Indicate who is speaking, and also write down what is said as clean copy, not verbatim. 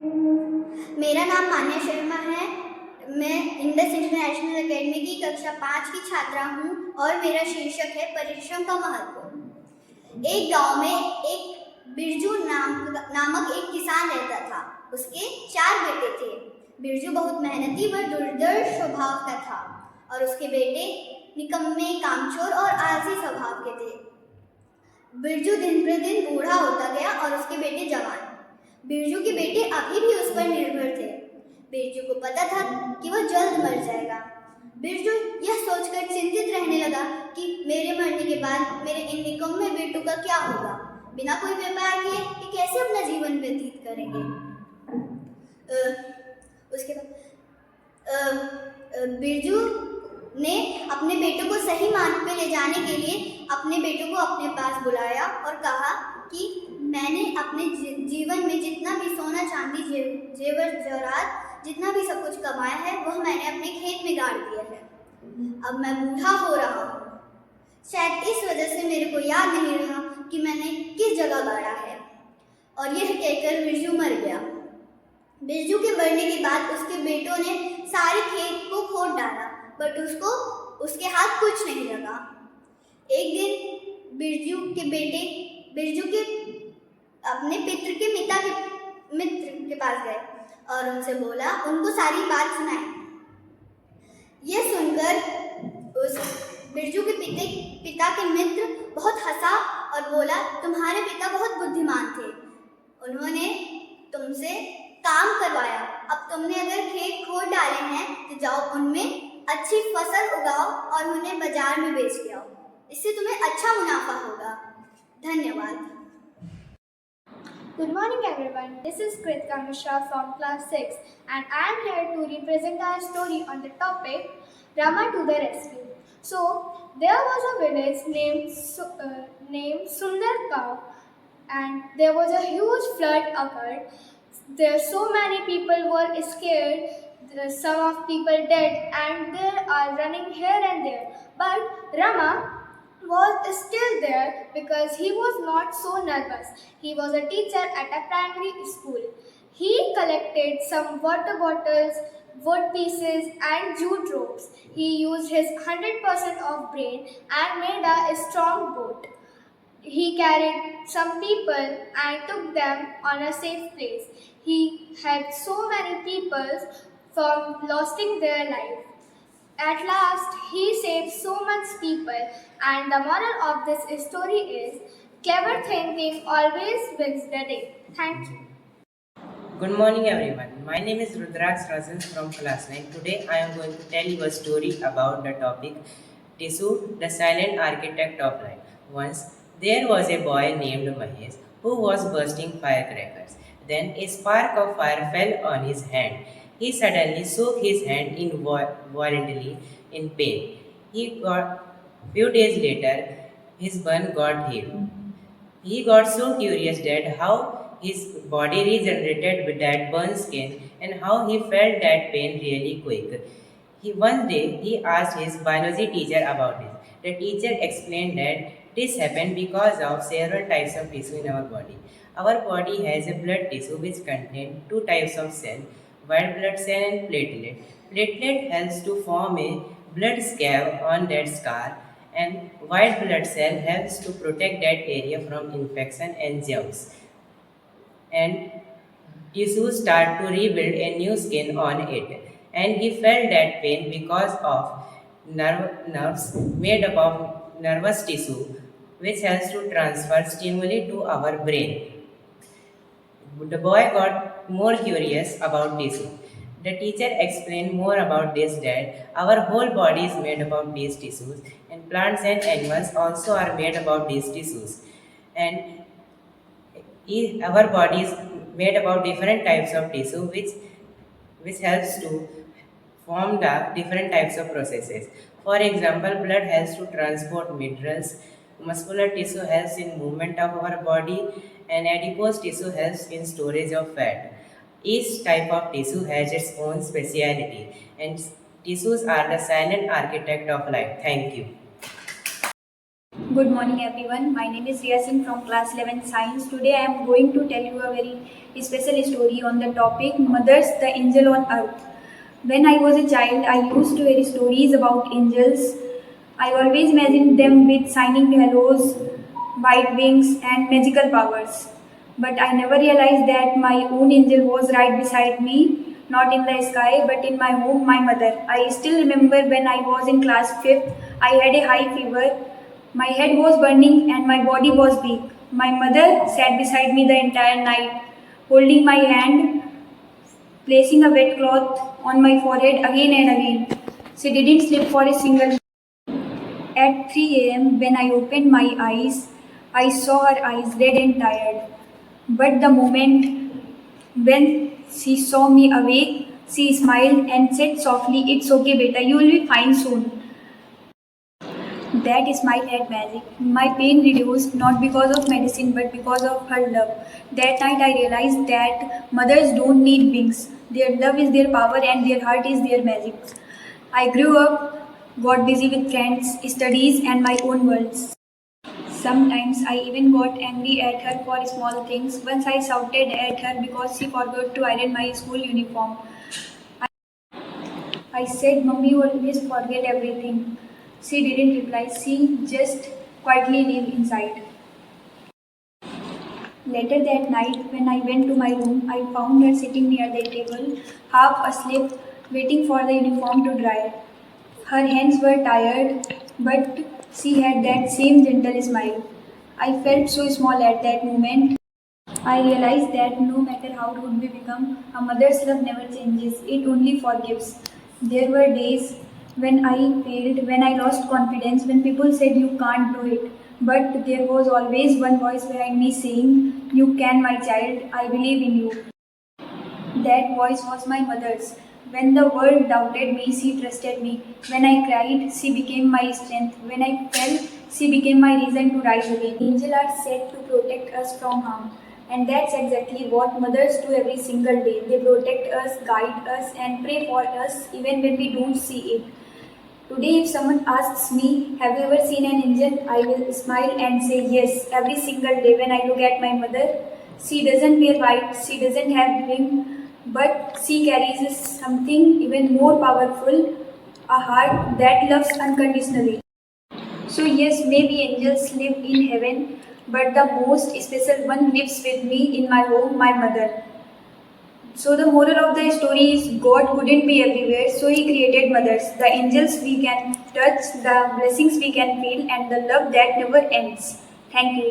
Speaker 1: मेरा नाम मान्या शर्मा है। मैं इंडस इंटरनेशनल एकेडमी की कक्षा 5 की छात्रा हूँ और मेरा शीर्षक है परिश्रम का महत्व। एक गांव में एक बिरजू नामक एक किसान रहता था। उसके 4 बेटे थे। बिरजू बहुत मेहनती व दुर्धर स्वभाव का था और उसके बेटे निकम्मे, कामचोर और आलसी स्वभाव के थे। बिरजू दिन प्रतिदिन बूढ़ा होता गया और उसके बेटे जवान। बिरजू के बेटे अभी भी उस पर निर्भर थे। बिरजू को पता था कि वह जल्द मर जाएगा। बिरजू यह सोचकर चिंतित रहने लगा कि मेरे मरने के बाद मेरे इन निकम्मे बेटों का क्या होगा। बिना कोई व्यापार किए ये कैसे अपना जीवन व्यतीत करेंगे। उसके बाद बिरजू ने अपने बेटों को सही मार्ग पे ले जाने के लिए अपने बेटों को अपने पास बुलाया और कहा कि मैंने अपने जीवन में जितना भी सोना चांदी जेवर जवाहरात जितना भी सब कुछ कमाया है वह मैंने अपने खेत में गाड़ दिया है। अब मैं बूढ़ा हो रहा हूँ। शायद इस वजह से मेरे को याद नहीं रहा कि मैंने किस जगह गाड़ा है। और यह कहकर बिरजू मर गया। बिरजू के मरने के बाद उसके बेटों ने सारे खेत को खोद डाला, बट उसके हाथ कुछ नहीं लगा। एक दिन बिरजू के अपने मित्र के पास गए और उनसे बोला, उनको सारी बात सुनाई। यह सुनकर उस बिरजू के पिता के मित्र बहुत हंसा और बोला, तुम्हारे पिता बहुत बुद्धिमान थे। उन्होंने तुमसे काम करवाया। अब तुमने अगर खेत खोद डाले हैं तो जाओ उनमें अच्छी फसल उगाओ और उन्हें बाजार में बेच के आओ। इससे तुम्हें अच्छा मुनाफा होगा। धन्यवाद।
Speaker 2: Good morning everyone, this is Kritika Mishra from class 6 and I am here to represent our story on the topic Rama to the rescue. So, there was a village named Sundar Gaon and there was a huge flood occurred. There so many people were scared, some of people dead and they are running here and there. But Rama was still there because he was not so nervous. He was a teacher at a primary school. He collected some water bottles, wood pieces and jute ropes. He used his 100% of brain and made a strong boat. He carried some people and took them on a safe place. He had so many people from losing their life. At last, he saved so much people, and the moral of this story is clever thinking always wins the day. Thank you.
Speaker 3: Good morning everyone. My name is Rudraksh Rajan from class 9. Today I am going to tell you a story about the topic Tisu, the silent architect of life. Once there was a boy named Mahesh who was bursting firecrackers. Then a spark of fire fell on his hand. He suddenly shook his hand violently in pain. Few days later, his burn got healed. He got so curious that how his body regenerated with that burnt skin and how he felt that pain really quick. One day he asked his biology teacher about it. The teacher explained that this happened because of several types of tissue in our body. Our body has a blood tissue which contains two types of cells, white blood cell and platelet. Platelet helps to form a blood scab on that scar and white blood cell helps to protect that area from infection and germs. And tissues start to rebuild a new skin on it. And he felt that pain because of nerves made up of nervous tissue, which helps to transfer stimuli to our brain. The boy got more curious about tissue. The teacher explained more about this that our whole body is made up of these tissues and plants and animals also are made up of these tissues. And our body is made up of different types of tissue which helps to form the different types of processes. For example, blood helps to transport minerals, muscular tissue helps in movement of our body, and adipose tissue helps in storage of fat. Each type of tissue has its own speciality, and tissues are the silent architect of life. Thank you.
Speaker 4: Good morning everyone. My name is Riya Singh from class 11 science. Today I am going to tell you a very special story on the topic Mothers, the Angel on Earth. When I was a child, I used to hear stories about angels. I always imagined them with shining halos, white wings and magical powers. But I never realized that my own angel was right beside me, not in the sky but in my home, my mother. I still remember when I was in class 5th, I had a high fever. My head was burning and my body was weak. My mother sat beside me the entire night, holding my hand, placing a wet cloth on my forehead again and again. She didn't sleep for a single. At 3 a.m., when I opened my eyes, I saw her eyes red and tired. But the moment when she saw me awake, she smiled and said softly, "It's okay, beta, you will be fine soon." That smile had magic. My pain reduced not because of medicine but because of her love. That night I realized that mothers don't need wings. Their love is their power and their heart is their magic. I grew up, got busy with friends, studies, and my own worlds. Sometimes I even got angry at her for small things. Once I shouted at her because she forgot to iron my school uniform. I said, "Mummy, you always forget everything." She didn't reply, she just quietly lived inside. Later that night, when I went to my room, I found her sitting near the table, half asleep, waiting for the uniform to dry. Her hands were tired, but she had that same gentle smile. I felt so small at that moment. I realized that no matter how rude we become, a mother's love never changes, it only forgives. There were days when I failed, when I lost confidence, when people said you can't do it. But there was always one voice behind me saying, "You can, my child, I believe in you." That voice was my mother's. When the world doubted me, she trusted me. When I cried, she became my strength. When I fell, she became my reason to rise again. Angels are said to protect us from harm. And that's exactly what mothers do every single day. They protect us, guide us, and pray for us even when we don't see it. Today, if someone asks me, "Have you ever seen an angel?" I will smile and say yes every single day when I look at my mother. She doesn't wear white, she doesn't have wing, but she carries something even more powerful, a heart that loves unconditionally. So, yes, maybe angels live in heaven, but the most special one lives with me in my home, my mother. So the moral of the story is God couldn't be everywhere, so He created mothers, the angels we can touch, the blessings we can feel, and the love that never ends. Thank you.